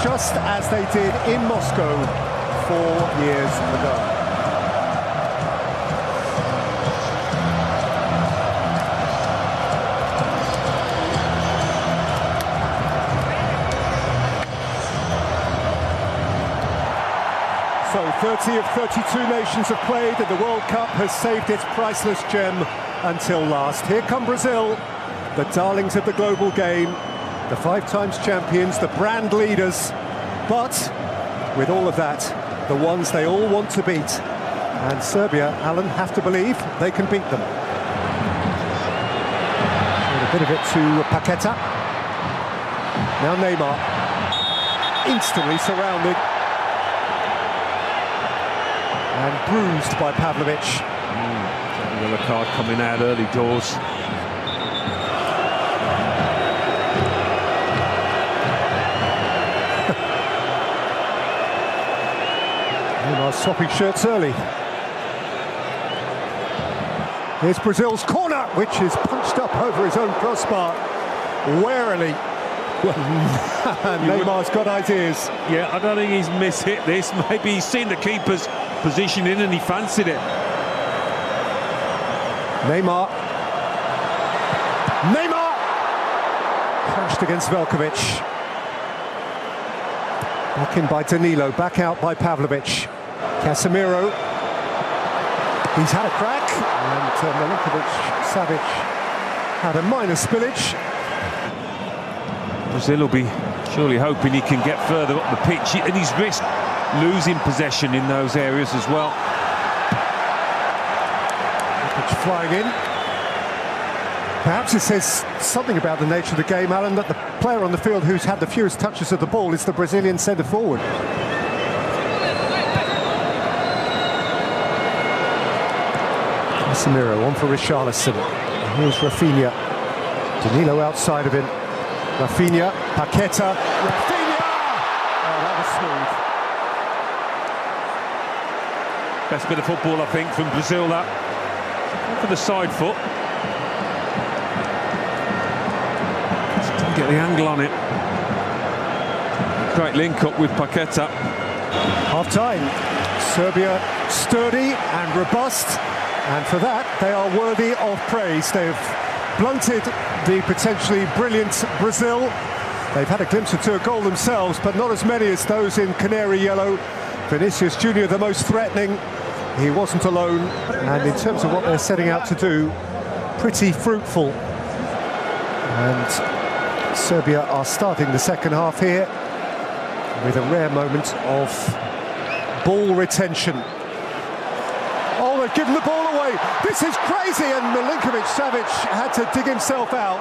just as they did in Moscow 4 years ago. So 30 of 32 nations have played, and the World Cup has saved its priceless gem until last. Here come Brazil, the darlings of the global game, the 5 times champions, the brand leaders, but with all of that, the ones they all want to beat. And Serbia, Alan, have to believe they can beat them. And a bit of it to Paqueta. Now Neymar, instantly surrounded. And bruised by Pavlovic. Yellow card coming out early doors. Neymar swapping shirts early. Here's Brazil's corner, which is punched up over his own crossbar. Warily. Neymar's got ideas. Yeah, I don't think he's mishit this. Maybe he's seen the keeper's positioning and he fancied it. Neymar crashed against Velkovic. Back in by Danilo, back out by Pavlovic. Casemiro, he's had a crack, and Milinkovic-Savic had a minor spillage. Brazil will be surely hoping he can get further up the pitch, and he's risked losing possession in those areas as well. Pitch flying in. Perhaps it says something about the nature of the game, Alan, that the player on the field who's had the fewest touches of the ball is the Brazilian centre-forward. Casemiro on for Richarlison. Here's Rafinha. Danilo outside of him. Rafinha, Paqueta, Rafinha! Oh, that was smooth. Best bit of football, I think, from Brazil, that. For the side foot. Just didn't get the angle on it. Great link-up with Paqueta. Half-time. Serbia sturdy and robust, and for that, they are worthy of praise. They've blunted the potentially brilliant Brazil. They've had a glimpse or two of goal themselves, but not as many as those in Canary Yellow. Vinicius Junior the most threatening. He wasn't alone, and in terms of what they're setting out to do, pretty fruitful. And Serbia are starting the second half here with a rare moment of ball retention. Oh, they've given the ball away. This is crazy, and Milinkovic-Savic had to dig himself out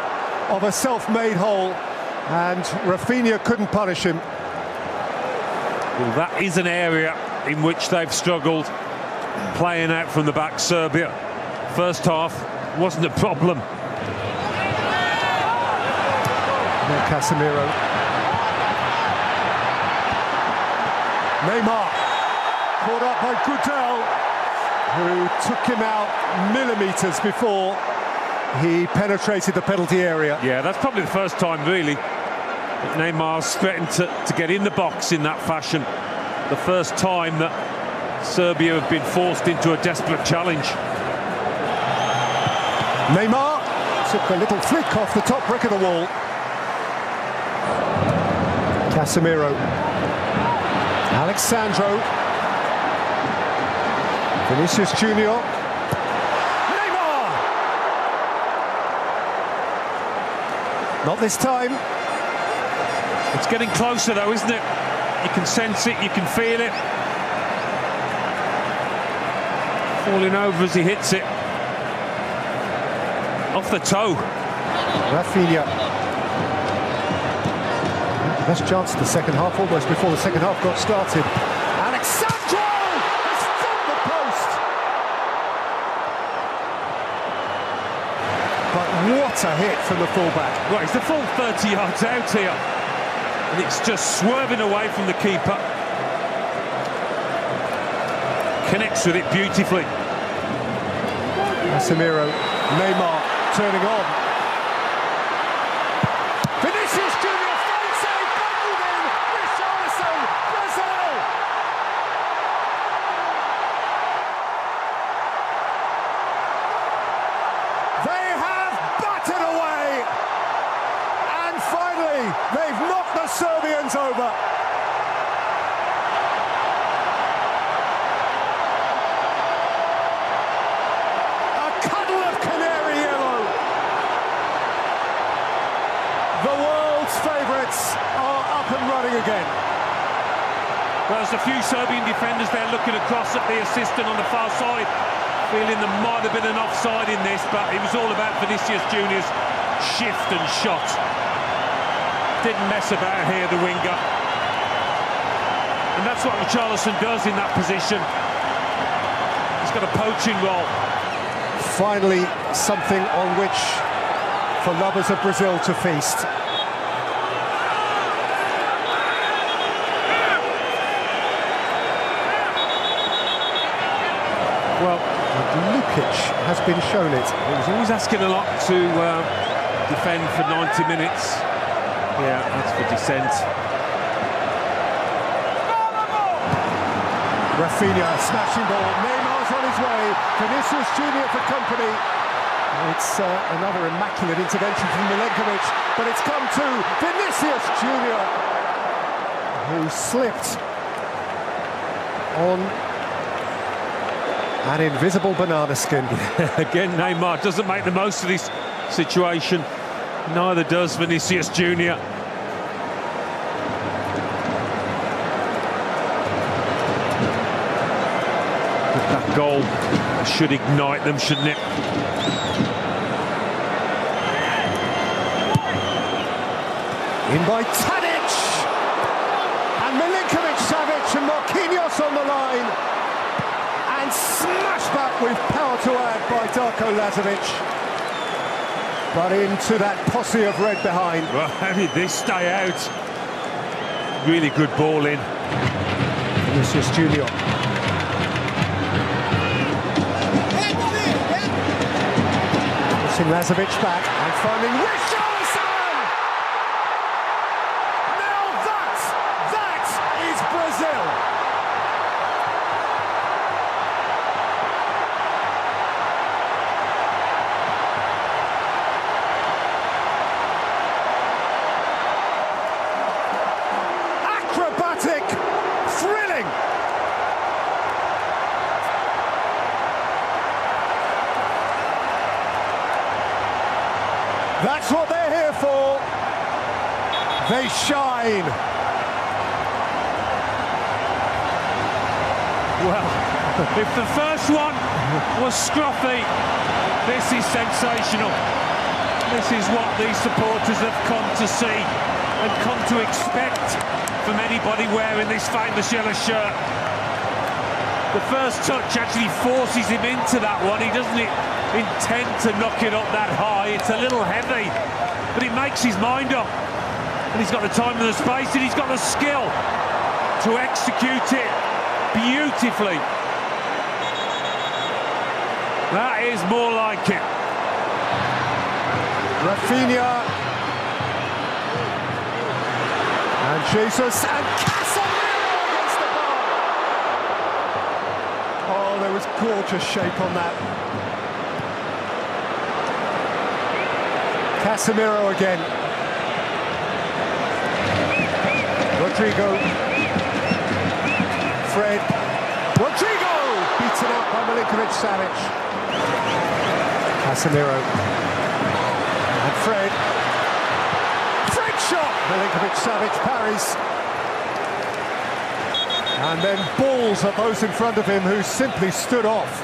of a self-made hole, and Rafinha couldn't punish him. Well, that is an area in which they've struggled, playing out from the back. Serbia, first half wasn't a problem. Now Casemiro. Neymar caught up by Goodell, who took him out millimetres before he penetrated the penalty area. Yeah, that's probably the first time, really, that Neymar's threatened to get in the box in that fashion. The first time that Serbia have been forced into a desperate challenge. Neymar took a little flick off the top brick of the wall. Casemiro. Alexandro. Vinicius Junior. Neymar! Not this time. It's getting closer though, isn't it? You can sense it, you can feel it. Falling over as he hits it. Off the toe. Rafinha. The best chance of the second half, almost before the second half got started. Alexandro has found the post. But what a hit from the fullback. Well, he's the full 30 yards out here. And it's just swerving away from the keeper. Connects with it beautifully. Casemiro, Neymar turning on. Vinicius Junior, fine save, bundled in, spills over. A cuddle of canary yellow. The world's favourites are up and running again. Well, there's a few Serbian defenders there looking across at the assistant on the far side, feeling there might have been an offside in this, but it was all about Vinicius Junior's shift and shot. Didn't mess about here, the winger. And that's what Richarlison does in that position. He's got a poaching role. Finally, something on which, for lovers of Brazil, to feast. Well, Lukic has been shown it. He was always asking a lot to defend for 90 minutes. Yeah, that's for dissent. Rafinha, smashing ball. Neymar's on his way. Vinicius Junior for company. It's another immaculate intervention from Milenkovic, but it's come to Vinicius Junior, who slipped on an invisible banana skin. Again, Neymar doesn't make the most of this situation. Neither does Vinicius Junior. That goal should ignite them, shouldn't it? In by Tadic! And Milinkovic-Savic and Marquinhos on the line. And smashed back with power to add by Darko Lazovic. But into that posse of red behind. Well, how did this stay out? Really good ball in. Vinicius Junior. Pushing Lazovic back and finding Richarlison! Now that is Brazil! Acrobatic, thrilling. That's what they're here for. They shine. Well, if the first one was scruffy, this is sensational. This is what these supporters have come to see and come to expect from anybody wearing this famous yellow shirt. The first touch actually forces him into that one. He doesn't intend to knock it up that high. It's a little heavy, but he makes his mind up. And he's got the time and the space, and he's got the skill to execute it beautifully. That is more like it. Rafinha. And Jesus and Casemiro against the bar. Oh, there was gorgeous shape on that. Casemiro again. Rodrigo. Fred. Rodrigo! Beaten out by Milinkovic-Savic. Casemiro. And Fred. Fred shot! Milinkovic-Savic parries. And then balls at those in front of him who simply stood off.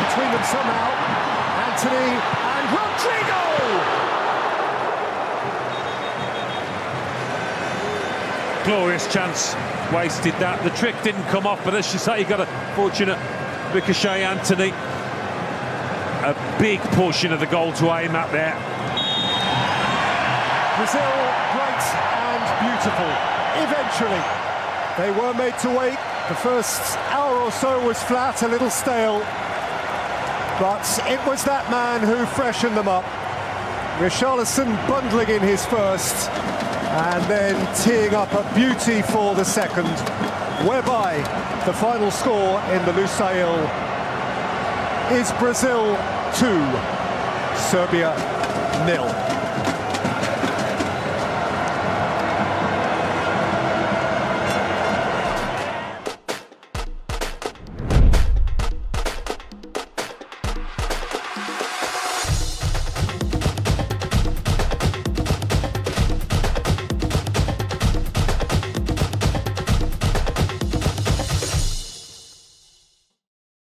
Between them somehow, Anthony and Rodrigo! Glorious chance, wasted that. The trick didn't come off, but as you say, you got a fortunate ricochet, Anthony. A big portion of the goal to aim at there. Brazil, great and beautiful. Eventually, they were made to wait. The first hour or so was flat, a little stale. But it was that man who freshened them up. Richarlison bundling in his first and then teeing up a beauty for the second, whereby the final score in the Lusail is Brazil 2, Serbia 0.